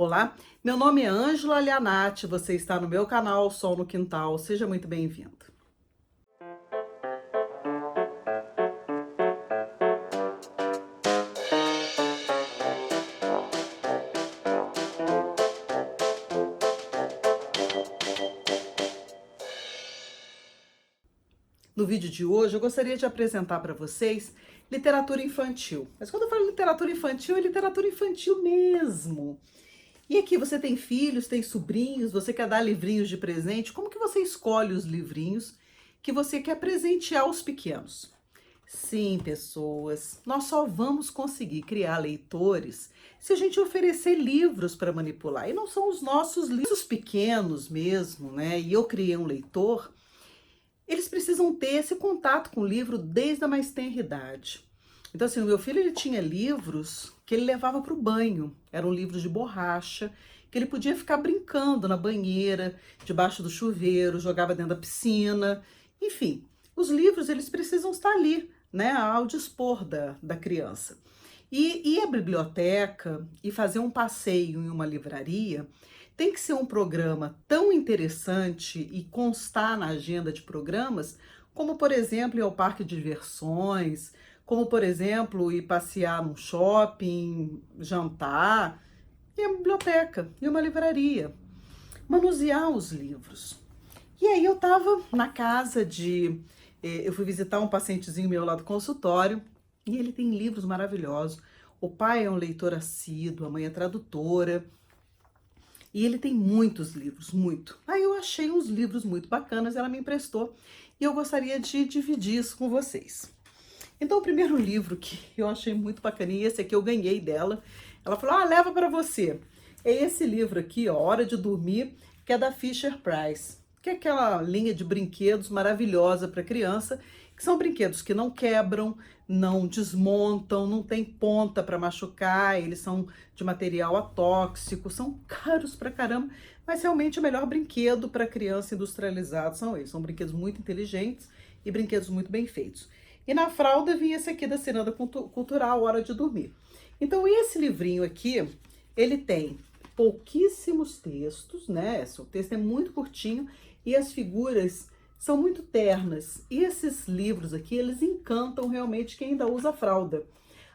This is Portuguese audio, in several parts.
Olá, meu nome é Ângela Alianati, você está no meu canal Sol no Quintal, seja muito bem-vindo. No vídeo de hoje eu gostaria de apresentar para vocês literatura infantil. Mas quando eu falo literatura infantil, é literatura infantil mesmo. E aqui você tem filhos, tem sobrinhos, você quer dar livrinhos de presente, como que você escolhe os livrinhos que você quer presentear aos pequenos? Sim, pessoas, nós só vamos conseguir criar leitores se a gente oferecer livros para manipular. E não são os nossos livros pequenos mesmo, né? E eu criei um leitor, eles precisam ter esse contato com o livro desde a mais tenra idade. Então, assim, o meu filho ele tinha livros que ele levava para o banho. Eram livros de borracha, que ele podia ficar brincando na banheira, debaixo do chuveiro, jogava dentro da piscina. Enfim, os livros eles precisam estar ali, né, ao dispor da criança. E ir à biblioteca e fazer um passeio em uma livraria tem que ser um programa tão interessante e constar na agenda de programas, como, por exemplo, ir ao parque de diversões, como, por exemplo, ir passear num shopping, jantar, e a biblioteca, e uma livraria, manusear os livros. E aí eu estava na casa eu fui visitar um pacientezinho meu lá do consultório, e ele tem livros maravilhosos. O pai é um leitor assíduo, a mãe é tradutora, e ele tem muitos livros, muito. Aí eu achei uns livros muito bacanas, ela me emprestou, e eu gostaria de dividir isso com vocês. Então, o primeiro livro que eu achei muito bacaninha, esse aqui eu ganhei dela. Ela falou: ah, leva para você. É esse livro aqui, ó, Hora de Dormir, que é da Fisher Price, que é aquela linha de brinquedos maravilhosa para criança, que são brinquedos que não quebram, não desmontam, não tem ponta para machucar, eles são de material atóxico, são caros pra caramba, mas realmente o melhor brinquedo para criança industrializado são eles. São brinquedos muito inteligentes e brinquedos muito bem feitos. E na fralda vinha esse aqui da Ciranda Cultural, Hora de Dormir. Então, esse livrinho aqui, ele tem pouquíssimos textos, né? O texto é muito curtinho e as figuras são muito ternas. E esses livros aqui, eles encantam realmente quem ainda usa fralda.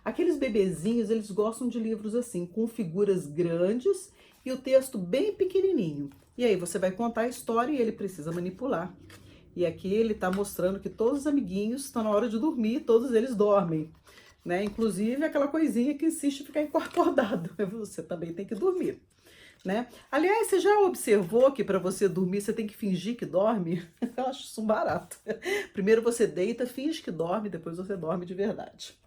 Aqueles bebezinhos, eles gostam de livros assim, com figuras grandes e o texto bem pequenininho. E aí você vai contar a história e ele precisa manipular. E aqui ele está mostrando que todos os amiguinhos estão na hora de dormir, todos eles dormem, né? Inclusive aquela coisinha que insiste em ficar acordado. Você também tem que dormir, né? Aliás, você já observou que para você dormir você tem que fingir que dorme? Eu acho isso um barato. Primeiro você deita, finge que dorme, depois você dorme de verdade.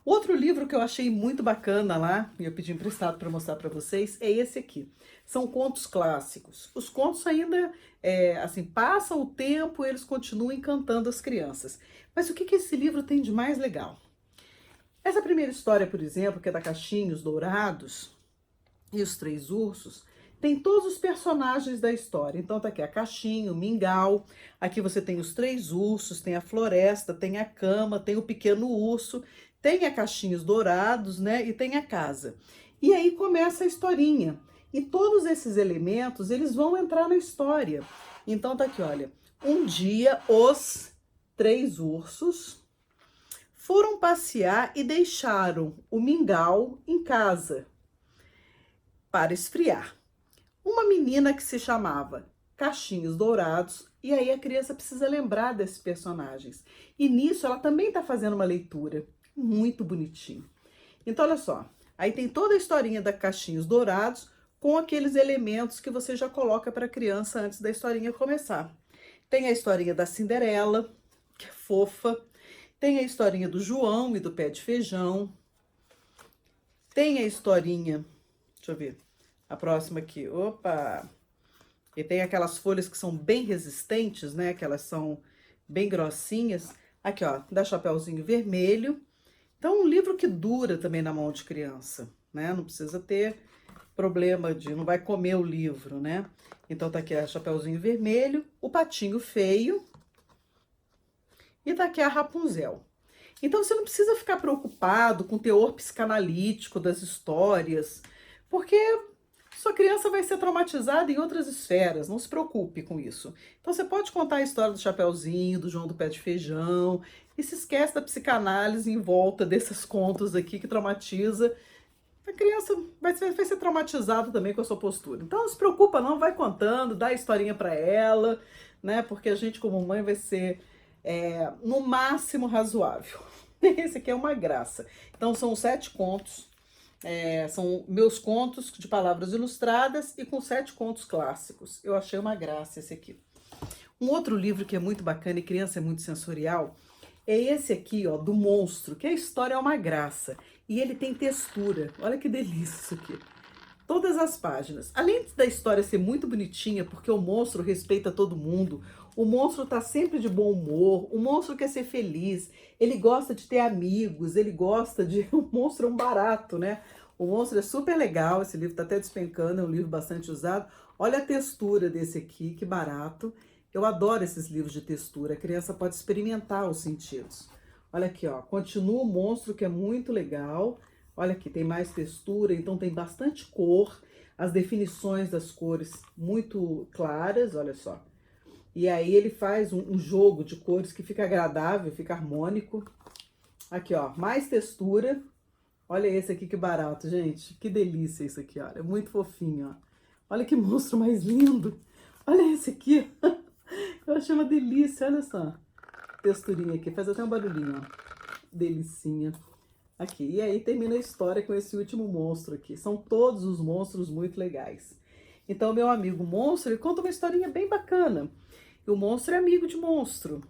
Outro livro que eu achei muito bacana lá, e eu pedi emprestado para mostrar para vocês, é esse aqui. São contos clássicos. Os contos ainda, assim, passam o tempo, eles continuam encantando as crianças. Mas o que esse livro tem de mais legal? Essa primeira história, por exemplo, que é da Caixinhos Dourados e os Três Ursos, tem todos os personagens da história. Então tá aqui a Caixinha, o Mingau, aqui você tem os Três Ursos, tem a Floresta, tem a Cama, tem o Pequeno Urso, tem a Caixinhos Dourados, né, e tem a casa. E aí começa a historinha. E todos esses elementos, eles vão entrar na história. Então tá aqui, olha. Um dia os três ursos foram passear e deixaram o Mingau em casa para esfriar. Uma menina que se chamava Caixinhos Dourados, e aí a criança precisa lembrar desses personagens. E nisso ela também está fazendo uma leitura muito bonitinho. Então, olha só, aí tem toda a historinha da Caixinhos Dourados com aqueles elementos que você já coloca para a criança antes da historinha começar. Tem a historinha da Cinderela, que é fofa. Tem a historinha do João e do pé de feijão. Tem a historinha, deixa eu ver, a próxima aqui, opa! E tem aquelas folhas que são bem resistentes, né? Que elas são bem grossinhas. Aqui, ó, da Chapeuzinho Vermelho. Então, um livro que dura também na mão de criança, né? Não precisa ter problema de não vai comer o livro, né? Então, tá aqui a Chapeuzinho Vermelho, o Patinho Feio e tá aqui a Rapunzel. Então, você não precisa ficar preocupado com o teor psicanalítico das histórias, porque sua criança vai ser traumatizada em outras esferas, não se preocupe com isso. Então você pode contar a história do Chapeuzinho, do João do Pé de Feijão, e se esquece da psicanálise em volta desses contos aqui que traumatiza. A criança vai ser traumatizada também com a sua postura. Então não se preocupa não, vai contando, dá a historinha para ela, né? Porque a gente como mãe vai ser no máximo razoável. Esse aqui é uma graça. Então são 7 contos. São meus contos de palavras ilustradas e com 7 contos clássicos. Eu achei uma graça esse aqui. Um outro livro que é muito bacana e criança é muito sensorial é esse aqui, ó, do monstro, que a história é uma graça. E ele tem textura. Olha que delícia isso aqui. Todas as páginas. Além da história ser muito bonitinha, porque o monstro respeita todo mundo, o monstro tá sempre de bom humor, o monstro quer ser feliz, ele gosta de ter amigos, ele gosta de... O monstro é um barato, né? O monstro é super legal, esse livro tá até despencando, é um livro bastante usado. Olha a textura desse aqui, que barato. Eu adoro esses livros de textura, a criança pode experimentar os sentidos. Olha aqui, ó, Continua o Monstro, que é muito legal. Olha aqui, tem mais textura, então tem bastante cor, as definições das cores muito claras, olha só. E aí ele faz um jogo de cores que fica agradável, fica harmônico. Aqui, ó, mais textura. Olha esse aqui que barato, gente. Que delícia isso aqui, olha. É muito fofinho, ó. Olha que monstro mais lindo. Olha esse aqui. Eu achei uma delícia, olha só. Texturinha aqui, faz até um barulhinho, ó. Delicinha. Aqui, e aí termina a história com esse último monstro aqui. São todos os monstros muito legais. Então, meu amigo monstro, ele conta uma historinha bem bacana. E o monstro é amigo de monstro,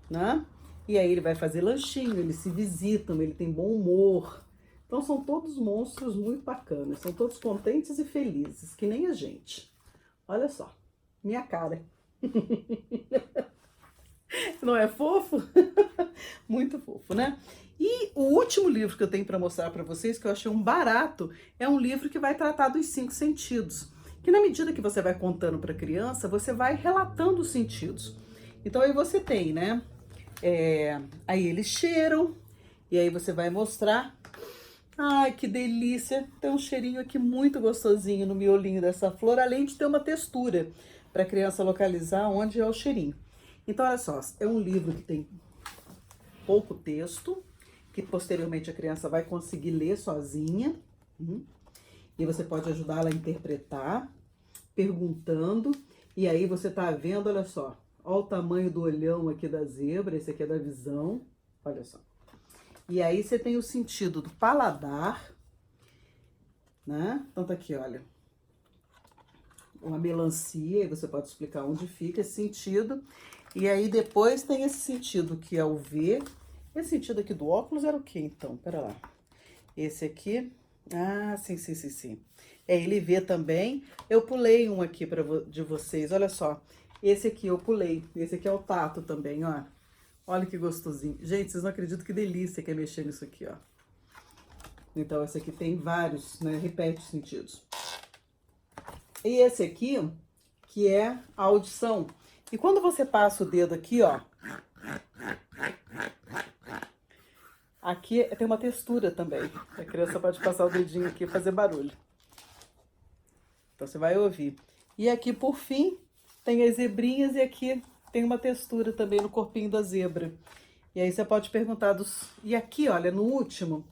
né? E aí ele vai fazer lanchinho, eles se visitam, ele tem bom humor. Então são todos monstros muito bacanas, são todos contentes e felizes, que nem a gente. Olha só, minha cara. Não é fofo? Muito fofo, né? E o último livro que eu tenho para mostrar para vocês, que eu achei um barato, é um livro que vai tratar dos 5 sentidos. Que na medida que você vai contando para a criança, você vai relatando os sentidos. Então aí você tem, né? Aí eles cheiram, e aí você vai mostrar. Ai, que delícia! Tem um cheirinho aqui muito gostosinho no miolinho dessa flor, além de ter uma textura para a criança localizar onde é o cheirinho. Então, olha só, é um livro que tem pouco texto, que posteriormente a criança vai conseguir ler sozinha. E você pode ajudá-la a interpretar, perguntando. E aí você tá vendo, olha só, olha o tamanho do olhão aqui da zebra, esse aqui é da visão, olha só. E aí você tem o sentido do paladar, né? Então tá aqui, olha, uma melancia, e você pode explicar onde fica esse sentido. E aí depois tem esse sentido que é o ver. Esse sentido aqui do óculos era o quê, então? Pera lá. Esse aqui... Ah, sim. Ele vê também. Eu pulei um aqui de vocês, olha só. Esse aqui eu pulei. Esse aqui é o tato também, ó. Olha que gostosinho. Gente, vocês não acreditam que delícia que é mexer nisso aqui, ó. Então, esse aqui tem vários, né? Repete os sentidos. E esse aqui, que é a audição. E quando você passa o dedo aqui, ó, aqui tem uma textura também. A criança pode passar o dedinho aqui e fazer barulho. Então você vai ouvir. E aqui, por fim, tem as zebrinhas e aqui tem uma textura também no corpinho da zebra. E aí você pode perguntar dos... E aqui, olha, no último,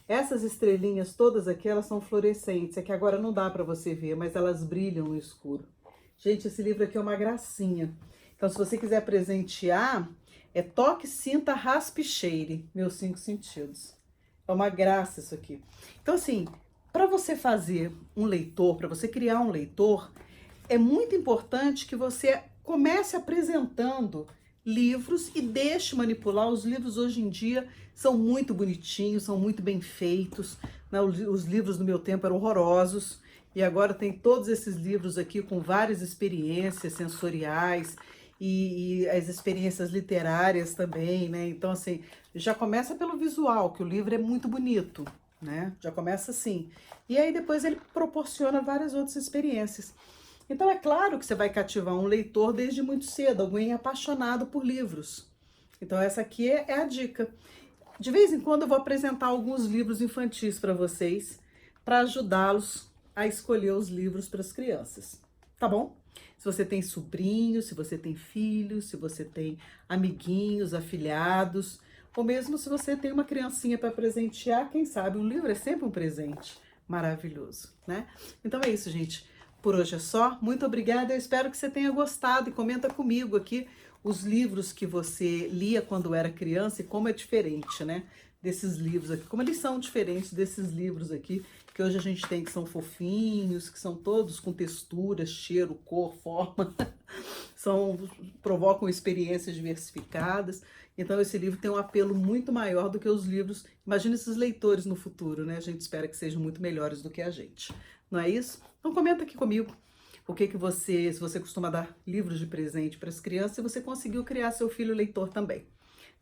essas estrelinhas todas aqui, elas são fluorescentes. É que agora não dá pra você ver, mas elas brilham no escuro. Gente, esse livro aqui é uma gracinha. Então, se você quiser presentear, toque, sinta, raspe e cheire. Meus 5 sentidos. É uma graça isso aqui. Então, assim, para você fazer um leitor, para você criar um leitor, é muito importante que você comece apresentando livros e deixe manipular. Os livros hoje em dia são muito bonitinhos, são muito bem feitos, né? Os livros do meu tempo eram horrorosos. E agora tem todos esses livros aqui com várias experiências sensoriais e as experiências literárias também, né? Então, assim, já começa pelo visual, que o livro é muito bonito, né? Já começa assim. E aí depois ele proporciona várias outras experiências. Então, é claro que você vai cativar um leitor desde muito cedo, alguém apaixonado por livros. Então, essa aqui é a dica. De vez em quando eu vou apresentar alguns livros infantis para vocês, para ajudá-los a escolher os livros para as crianças, tá bom? Se você tem sobrinhos, se você tem filhos, se você tem amiguinhos, afilhados, ou mesmo se você tem uma criancinha para presentear, quem sabe um livro é sempre um presente maravilhoso, né? Então é isso, gente. Por hoje é só. Muito obrigada. Eu espero que você tenha gostado e comenta comigo aqui os livros que você lia quando era criança e como é diferente, né? Desses livros aqui, como eles são diferentes desses livros aqui que hoje a gente tem, que são fofinhos, que são todos com textura, cheiro, cor, forma, provocam experiências diversificadas. Então esse livro tem um apelo muito maior do que os livros. Imagina esses leitores no futuro, né? A gente espera que sejam muito melhores do que a gente. Não é isso? Então comenta aqui comigo o que você, se você costuma dar livros de presente para as crianças, e você conseguiu criar seu filho leitor também,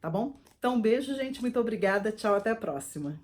tá bom? Então um beijo, gente, muito obrigada, tchau, até a próxima.